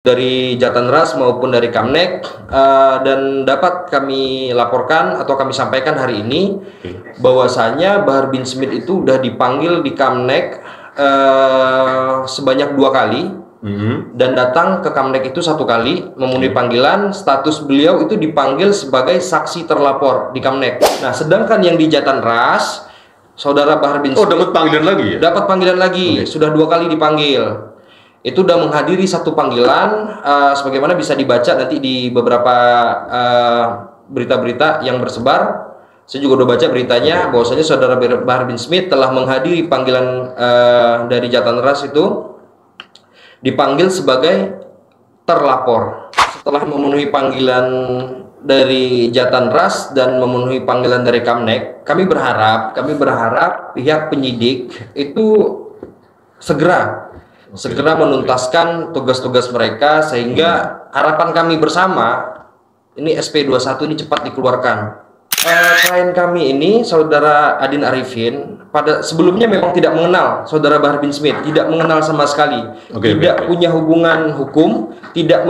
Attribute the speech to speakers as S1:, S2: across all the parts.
S1: dari Jatanras maupun dari Kamnek, dan dapat kami laporkan atau kami sampaikan hari ini bahwasanya Bahar bin Smith itu sudah dipanggil di Kamnek sebanyak 2 kali dan datang ke Kamnek itu 1 kali memenuhi panggilan. Status beliau itu dipanggil sebagai saksi terlapor di Kamnek. Nah, sedangkan yang di Jatanras, saudara Bahar bin Smith
S2: dapat panggilan lagi ya?
S1: Dapat panggilan lagi, sudah 2 kali dipanggil. Itu sudah menghadiri 1 panggilan, sebagaimana bisa dibaca nanti di beberapa berita-berita yang bersebar. Saya juga udah baca beritanya bahwasanya saudara Bahar bin Smith telah menghadiri panggilan dari Jatanras, itu dipanggil sebagai terlapor. Setelah memenuhi panggilan dari Jatanras dan memenuhi panggilan dari Kamnek, kami berharap pihak penyidik itu segera menuntaskan tugas-tugas mereka, sehingga harapan kami bersama ini SP21 ini cepat dikeluarkan. Klien kami ini saudara Adin Arifin pada sebelumnya memang tidak mengenal saudara Bahar bin Smith, tidak mengenal sama sekali, tidak punya hubungan hukum, tidak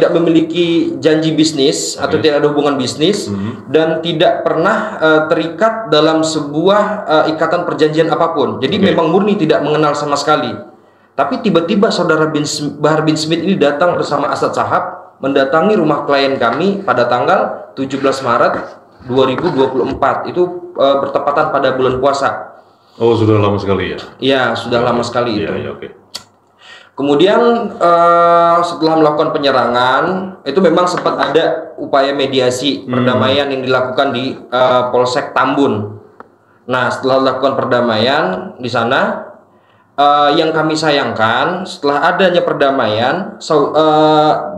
S1: memiliki janji bisnis atau tidak ada hubungan bisnis, dan tidak pernah terikat dalam sebuah ikatan perjanjian apapun. Jadi memang murni tidak mengenal sama sekali. Tapi tiba-tiba saudara Bahar bin Smith ini datang bersama Asad Sahab mendatangi rumah klien kami pada tanggal 17 Maret 2024. Itu bertepatan pada bulan puasa.
S2: Oh, sudah lama sekali ya?
S1: Iya, sudah lama sekali itu.
S2: Ya,
S1: Kemudian setelah melakukan penyerangan, itu memang sempat ada upaya mediasi perdamaian yang dilakukan di Polsek Tambun. Nah, setelah dilakukan perdamaian di sana, yang kami sayangkan setelah adanya perdamaian,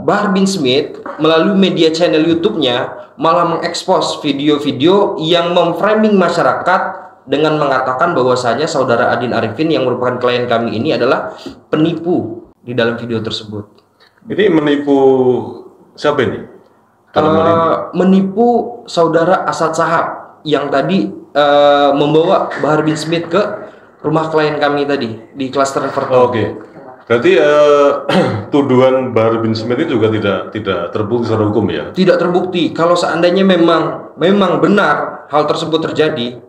S1: Bahar bin Smith melalui media channel YouTube-nya malah mengekspos video-video yang memframing masyarakat dengan mengatakan bahwasanya saudara Adin Arifin yang merupakan klien kami ini adalah penipu di dalam video tersebut.
S2: Ini menipu siapa ini?
S1: Menipu saudara Asad Sahab yang tadi membawa Bahar bin Smith ke rumah klien kami tadi di klaster Everton.
S2: Berarti tuduhan Bahar bin Smith itu juga tidak terbukti secara hukum ya?
S1: Tidak terbukti. Kalau seandainya memang benar hal tersebut terjadi,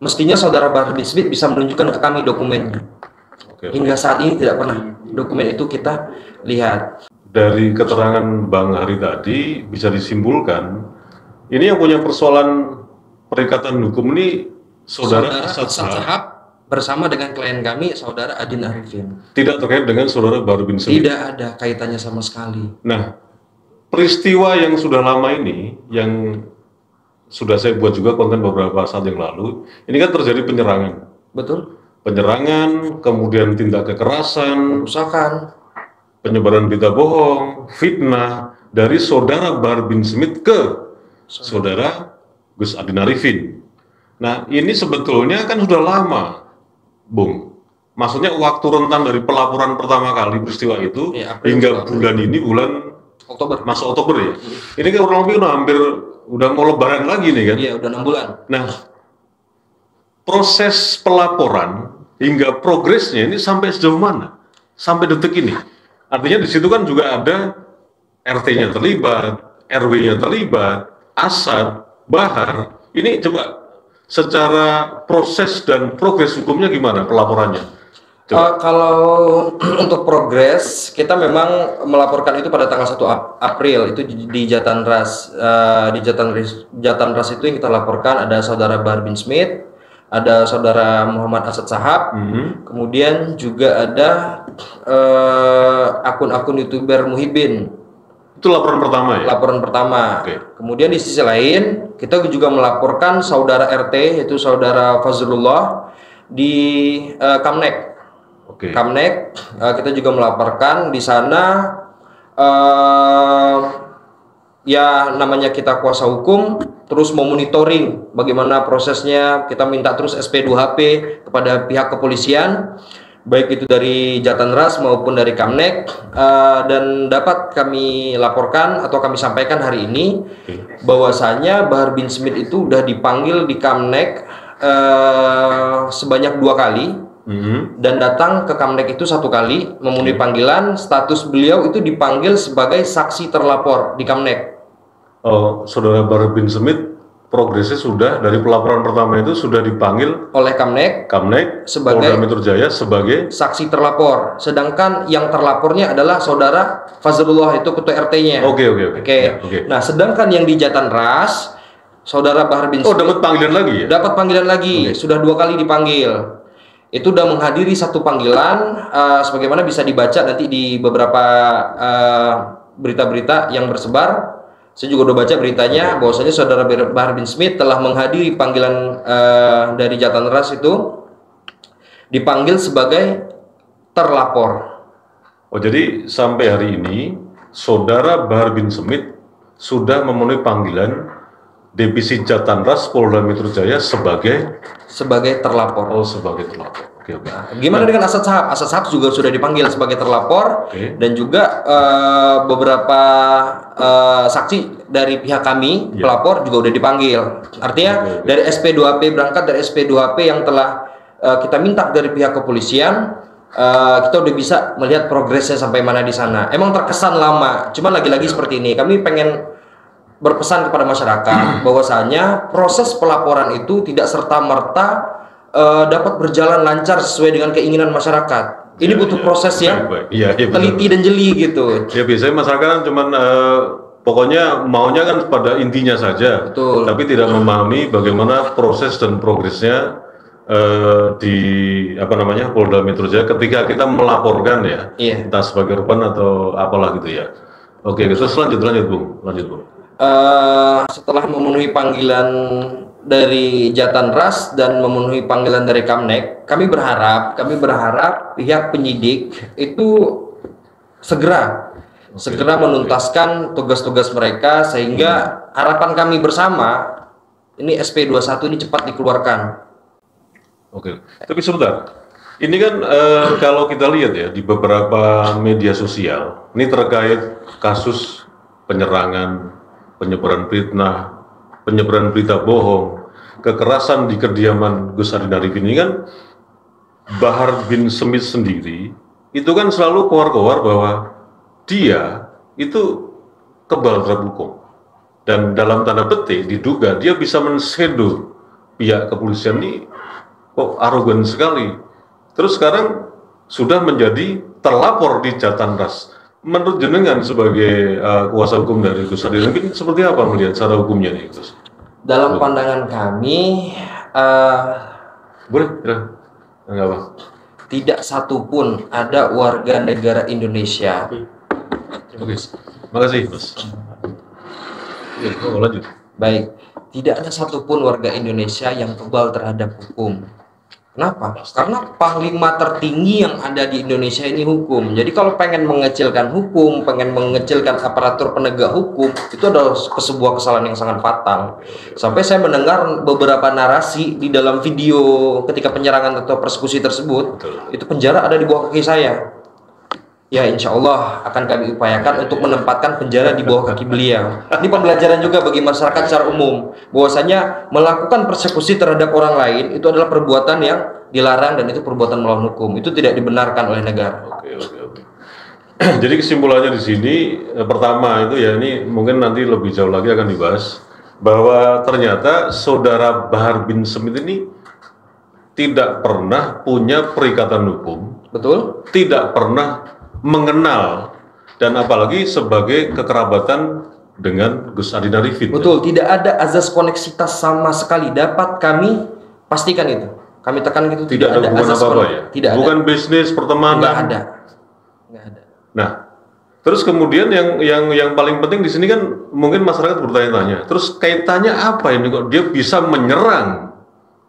S1: mestinya saudara Bahar bin Smith bisa menunjukkan ke kami dokumennya. Hingga saat ini tidak pernah dokumen itu kita lihat.
S2: Dari keterangan Bang Hari tadi bisa disimpulkan, ini yang punya persoalan perikatan hukum ini saudara Asad Sahab
S1: bersama dengan klien kami, saudara Adin Arifin.
S2: Tidak terkait dengan saudara Bahar bin Smith?
S1: Tidak ada kaitannya sama sekali.
S2: Nah, peristiwa yang sudah lama ini, yang sudah saya buat juga konten beberapa saat yang lalu, ini kan terjadi penyerangan.
S1: Betul.
S2: Penyerangan, kemudian tindak kekerasan,
S1: perusakan,
S2: penyebaran berita bohong, fitnah, dari saudara Bahar bin Smith ke saudara Gus Adin Arifin. Nah, ini sebetulnya kan sudah lama, Bung. Maksudnya waktu rentan dari pelaporan pertama kali peristiwa itu hingga bulan ini, bulan
S1: Oktober.
S2: Masuk Oktober ya. Ini kan kurang lebih hampir udah mau lebaran lagi nih kan?
S1: Iya, udah 6 bulan.
S2: Nah, proses pelaporan hingga progresnya ini sampai sejauh mana? Sampai detik ini. Artinya di situ kan juga ada RT-nya terlibat, RW-nya terlibat, Asad, Bahar. Ini coba secara proses dan progres hukumnya gimana pelaporannya?
S1: Kalau untuk progres, kita memang melaporkan itu pada tanggal 1 April itu di Jatanras. Di Jatanras itu yang kita laporkan ada saudara Bahar bin Smith, ada saudara Muhammad Asad Sahab, kemudian juga ada akun-akun YouTuber Muhibin.
S2: Itu laporan pertama ya?
S1: Laporan pertama. Kemudian di sisi lain, kita juga melaporkan saudara RT, yaitu saudara Fazlullah di Kamnek. Kamnek, kita juga melaporkan di sana, ya namanya kita kuasa hukum, terus memonitoring bagaimana prosesnya. Kita minta terus SP2HP kepada pihak kepolisian, baik itu dari Jatanras maupun dari Kamnek, dan dapat kami laporkan atau kami sampaikan hari ini bahwasanya Bahar bin Smith itu sudah dipanggil di Kamnek sebanyak 2 kali dan datang ke Kamnek itu 1 kali, memenuhi panggilan. Status beliau itu dipanggil sebagai saksi terlapor di Kamnek.
S2: Oh, Saudara Bahar bin Smith progresnya sudah dari pelaporan pertama itu sudah dipanggil
S1: oleh Kamnek
S2: sebagai Polda Metro Jaya sebagai
S1: saksi terlapor. Sedangkan yang terlapornya adalah Saudara Fazrullah, itu ketua RT-nya.
S2: Oke.
S1: Nah, sedangkan yang di Jatanras, Saudara Bahar bin Smith
S2: dapat panggilan lagi ya?
S1: Dapat panggilan lagi. Sudah 2 kali dipanggil. Itu udah menghadiri 1 panggilan, sebagaimana bisa dibaca nanti di beberapa berita-berita yang bersebar. Saya juga udah baca beritanya bahwasanya Saudara Bahar bin Smith telah menghadiri panggilan dari Jatanras itu, dipanggil sebagai terlapor.
S2: Oh, jadi sampai hari ini Saudara Bahar bin Smith sudah memenuhi panggilan Divisi Jatanras Polda Metro Jaya sebagai
S1: terlapor.
S2: Oh, sebagai terlapor. Oke.
S1: Gimana dengan Asad Sahab? Asad Sahab juga sudah dipanggil sebagai terlapor, dan juga beberapa saksi dari pihak kami, pelapor juga udah dipanggil. Artinya dari SP2AP, berangkat dari SP2AP yang telah kita minta dari pihak kepolisian, kita udah bisa melihat progresnya sampai mana di sana. Emang terkesan lama, cuman lagi-lagi seperti ini. Kami pengen berpesan kepada masyarakat bahwasanya proses pelaporan itu tidak serta-merta dapat berjalan lancar sesuai dengan keinginan masyarakat. Ini butuh proses yang teliti dan jeli gitu.
S2: Ya, biasanya masyarakat kan cuman pokoknya maunya kan pada intinya saja.
S1: Betul.
S2: Tapi tidak memahami bagaimana proses dan progresnya di Polda Metro Jaya ketika kita melaporkan ya, entah sebagai korban atau apalah gitu ya. Oke, terus lanjut Bung.
S1: Setelah memenuhi panggilan dari Jatanras dan memenuhi panggilan dari Kamnek, kami berharap pihak penyidik itu segera menuntaskan tugas-tugas mereka, sehingga harapan kami bersama ini SP21 ini cepat dikeluarkan.
S2: Oke, tapi sebentar. Ini kan kalau kita lihat ya di beberapa media sosial, ini terkait kasus penyerangan, penyebaran fitnah, penyebaran berita bohong, kekerasan di kediaman Gus Adi Narifin ini kan, Bahar bin Smith sendiri itu kan selalu keluar bahwa dia itu kebal terhadap hukum, dan dalam tanda petik diduga dia bisa mensedo pihak kepolisian ini kok arogan sekali. Terus sekarang sudah menjadi terlapor di Jatanras. Menurut jenengan sebagai kuasa hukum dari Gus Adi Narifin, seperti apa melihat cara hukumnya nih, Gus?
S1: Dalam pandangan kami,
S2: boleh, enggak apa.
S1: Tidak satupun ada warga negara Indonesia.
S2: Oke, makasih, Mas. Lanjut.
S1: Baik, tidak ada satupun warga Indonesia yang kebal terhadap hukum. Kenapa? Karena panglima tertinggi yang ada di Indonesia ini hukum. Jadi kalau pengen mengecilkan hukum, pengen mengecilkan aparatur penegak hukum, itu adalah sebuah kesalahan yang sangat fatal. Sampai saya mendengar beberapa narasi di dalam video ketika penyerangan atau persekusi tersebut, itu penjara ada di bawah kaki saya. Ya, insya Allah akan kami upayakan untuk menempatkan penjara di bawah kaki beliau. Ini pembelajaran juga bagi masyarakat secara umum, bahwasanya melakukan persekusi terhadap orang lain itu adalah perbuatan yang dilarang, dan itu perbuatan melawan hukum. Itu tidak dibenarkan oleh negara.
S2: Oke. Jadi kesimpulannya di sini, pertama itu ya, ini mungkin nanti lebih jauh lagi akan dibahas, bahwa ternyata Saudara Bahar bin Smith ini tidak pernah punya perikatan hukum.
S1: Betul.
S2: Tidak pernah mengenal, dan apalagi sebagai kekerabatan dengan Gus Adi Narifin.
S1: Betul, tidak ada azas koneksitas sama sekali. Dapat kami pastikan itu. Kami tekan gitu,
S2: tidak ada hubungan apa-apa ya?
S1: Tidak
S2: bukan
S1: ada.
S2: Bisnis, pertemanan.
S1: Nggak ada.
S2: Nah, terus kemudian yang paling penting di sini kan mungkin masyarakat bertanya-tanya, terus kaitannya apa ini kok dia bisa menyerang,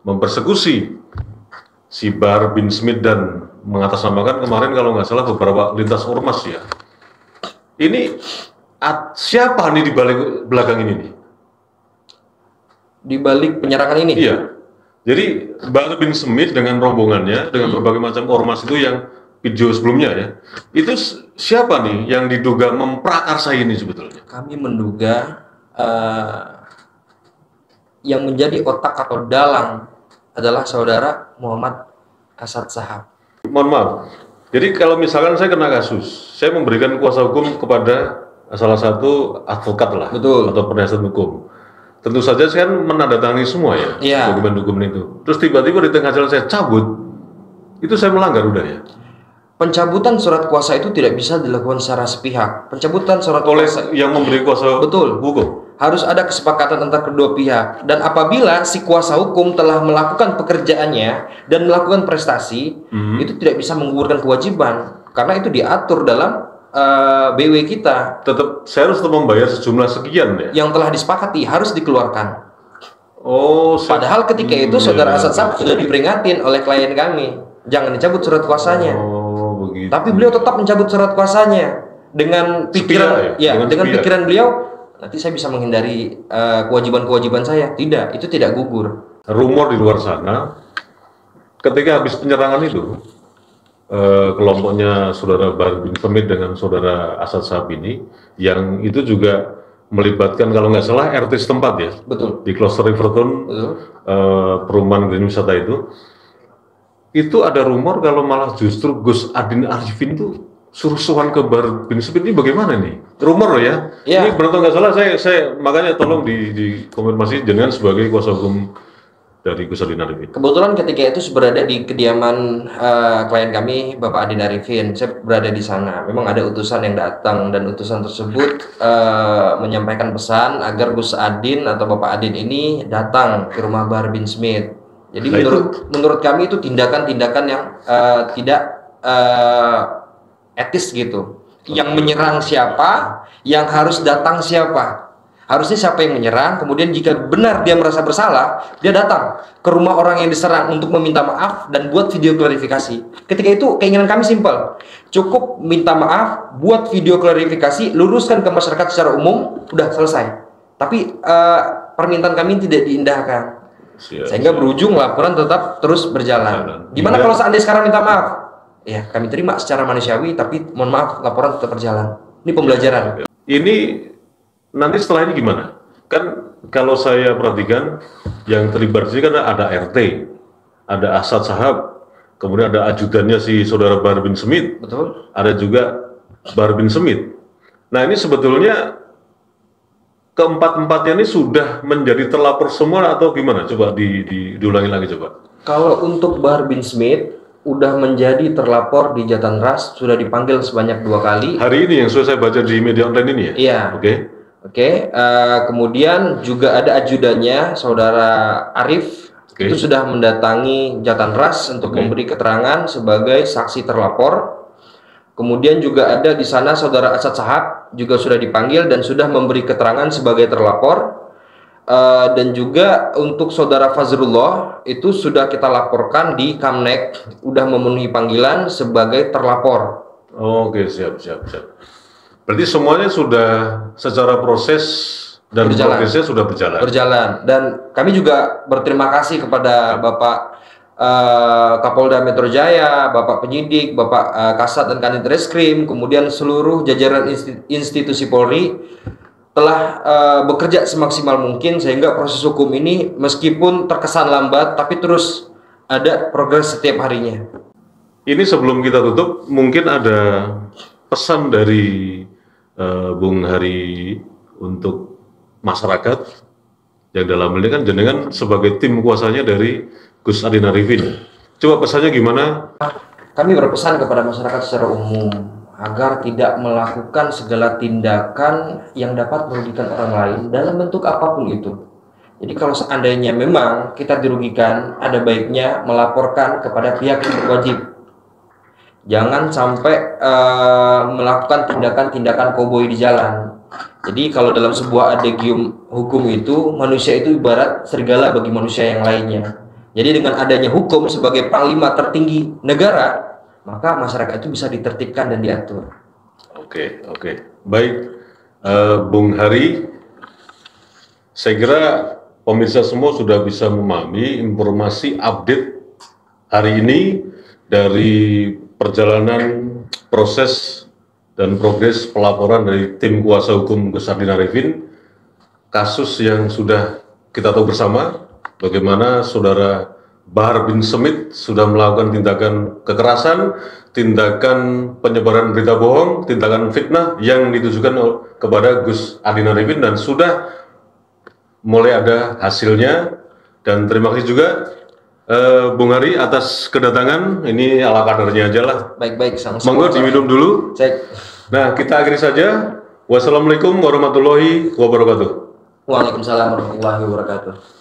S2: mempersekusi si Bahar bin Smith dan mengatasnamakan kemarin kalau nggak salah beberapa lintas ormas ya. Ini siapa nih di balik belakang ini nih?
S1: Di balik penyerangan ini?
S2: Iya. Jadi Bahar bin Smith dengan rombongannya, dengan berbagai macam ormas itu yang video sebelumnya ya, itu siapa nih yang diduga memprakarsa ini sebetulnya?
S1: Kami menduga yang menjadi otak atau dalang adalah Saudara Muhammad Asad Shahab.
S2: Mohon maaf. Jadi kalau misalkan saya kena kasus, saya memberikan kuasa hukum kepada salah satu advokat lah,
S1: Betul.
S2: atau penasihat hukum. Tentu saja saya kan menandatangani semua ya,
S1: Iya.
S2: dokumen-dokumen itu. Terus tiba-tiba di tengah jalan saya cabut, itu saya melanggar udah ya.
S1: Pencabutan surat kuasa itu tidak bisa dilakukan secara sepihak. Pencabutan surat
S2: Oleh
S1: kuasa
S2: yang memberi kuasa
S1: Betul.
S2: hukum.
S1: harus ada kesepakatan antara kedua pihak. Dan apabila si kuasa hukum telah melakukan pekerjaannya dan melakukan prestasi, itu tidak bisa menggugurkan kewajiban karena itu diatur dalam BW kita
S2: Tetap saya harus tetap membayar sejumlah sekian ya.
S1: yang telah disepakati harus dikeluarkan.
S2: Oh,
S1: Padahal ketika itu saudara Asad Shahab sudah diperingatin oleh klien kami, jangan dicabut surat kuasanya.
S2: Oh, begitu.
S1: Tapi beliau tetap mencabut surat kuasanya dengan pikiran,
S2: Setia, ya?
S1: dengan
S2: Setia.
S1: pikiran beliau, nanti saya bisa menghindari kewajiban-kewajiban saya. Tidak, itu tidak gugur.
S2: Rumor di luar sana, ketika habis penyerangan itu, kelompoknya saudara Bahar bin Smith dengan saudara Asad Shahab ini, yang itu juga melibatkan kalau nggak salah RT setempat ya,
S1: Betul.
S2: di Kloster Riverton,
S1: Betul.
S2: perumahan Green Wisata itu ada rumor kalau malah justru Gus Adin Arifin itu suruh-suruhan ke Bahar bin Smith. Ini bagaimana nih? Rumor loh ya.
S1: Ya.
S2: Ini benar atau nggak salah, saya makanya tolong dikonfirmasi jenengan sebagai kuasa hukum dari Gus Adin Arifin.
S1: Kebetulan ketika itu berada di kediaman klien kami, Bapak Adin Arifin. Saya berada di sana. Memang ada utusan yang datang dan utusan tersebut menyampaikan pesan agar Gus Adin atau Bapak Adin ini datang ke rumah Bahar bin Smith. Jadi
S2: Nah,
S1: menurut kami itu tindakan-tindakan yang tidak etis gitu. Yang menyerang siapa, yang harus datang siapa. Harusnya siapa yang menyerang, kemudian jika benar dia merasa bersalah, dia datang ke rumah orang yang diserang untuk meminta maaf dan buat video klarifikasi. Ketika itu keinginan kami simpel, cukup minta maaf, buat video klarifikasi, luruskan ke masyarakat secara umum, udah selesai. Tapi permintaan kami tidak diindahkan, sehingga berujung laporan tetap terus berjalan. Gimana kalau seandainya sekarang minta maaf? Ya kami terima secara manusiawi, tapi mohon maaf laporan tetap berjalan. Ini pembelajaran.
S2: Ini nanti setelah ini gimana? Kan kalau saya perhatikan yang terlibat di sini kan ada RT, ada Asad Shahab, kemudian ada ajudannya si saudara Bahar bin Smith,
S1: Betul.
S2: ada juga Bahar bin Smith. Nah ini sebetulnya keempat-empatnya ini sudah menjadi terlapor semua atau gimana? Coba diulangi lagi coba.
S1: Kalau untuk Bahar bin Smith udah menjadi terlapor di Jatanras, sudah dipanggil sebanyak 2 kali.
S2: Hari ini yang sudah saya baca di media online ini ya?
S1: Iya.
S2: Oke.
S1: Kemudian juga ada ajudannya, saudara Arif, itu sudah mendatangi Jatanras untuk memberi keterangan sebagai saksi terlapor. Kemudian juga ada di sana saudara Asad Shahab juga sudah dipanggil dan sudah memberi keterangan sebagai terlapor. Dan juga untuk saudara Fazrullah itu sudah kita laporkan di Kamnek, udah memenuhi panggilan sebagai terlapor.
S2: Oke, siap. Berarti semuanya sudah secara proses dan progresnya sudah berjalan.
S1: Dan kami juga berterima kasih kepada Bapak Kapolda Metro Jaya, Bapak penyidik, Bapak Kasat dan Kanit Reskrim, kemudian seluruh jajaran institusi Polri telah bekerja semaksimal mungkin sehingga proses hukum ini meskipun terkesan lambat tapi terus ada progres setiap harinya.
S2: Ini sebelum kita tutup mungkin ada pesan dari Bung Hari untuk masyarakat yang dalam ini kan jenengan sebagai tim kuasanya dari Gus Adin Arifin. Coba pesannya gimana?
S1: Kami berpesan kepada masyarakat secara umum agar tidak melakukan segala tindakan yang dapat merugikan orang lain dalam bentuk apapun itu. Jadi kalau seandainya memang kita dirugikan, ada baiknya melaporkan kepada pihak yang berwajib. Jangan sampai melakukan tindakan-tindakan koboi di jalan. Jadi kalau dalam sebuah adegium hukum itu, manusia itu ibarat serigala bagi manusia yang lainnya. Jadi dengan adanya hukum sebagai panglima tertinggi negara, maka masyarakat itu bisa ditertibkan dan diatur.
S2: Oke. Baik, Bung Hari, saya kira pemirsa semua sudah bisa memahami informasi update hari ini dari perjalanan proses dan progres pelaporan dari tim kuasa hukum Gus Adin Arifin, kasus yang sudah kita tahu bersama, bagaimana saudara Bahar bin Smith sudah melakukan tindakan kekerasan, tindakan penyebaran berita bohong, tindakan fitnah yang ditujukan kepada Gus Adi Narifin, dan sudah mulai ada hasilnya. Dan terima kasih juga Bung Hari atas kedatangan. Ini ala kadarnya aja lah.
S1: Baik-baik, sama-sama.
S2: Monggo diminum dulu.
S1: Cek.
S2: Nah, kita akhiri saja. Wassalamualaikum warahmatullahi wabarakatuh.
S1: Waalaikumsalam warahmatullahi wabarakatuh.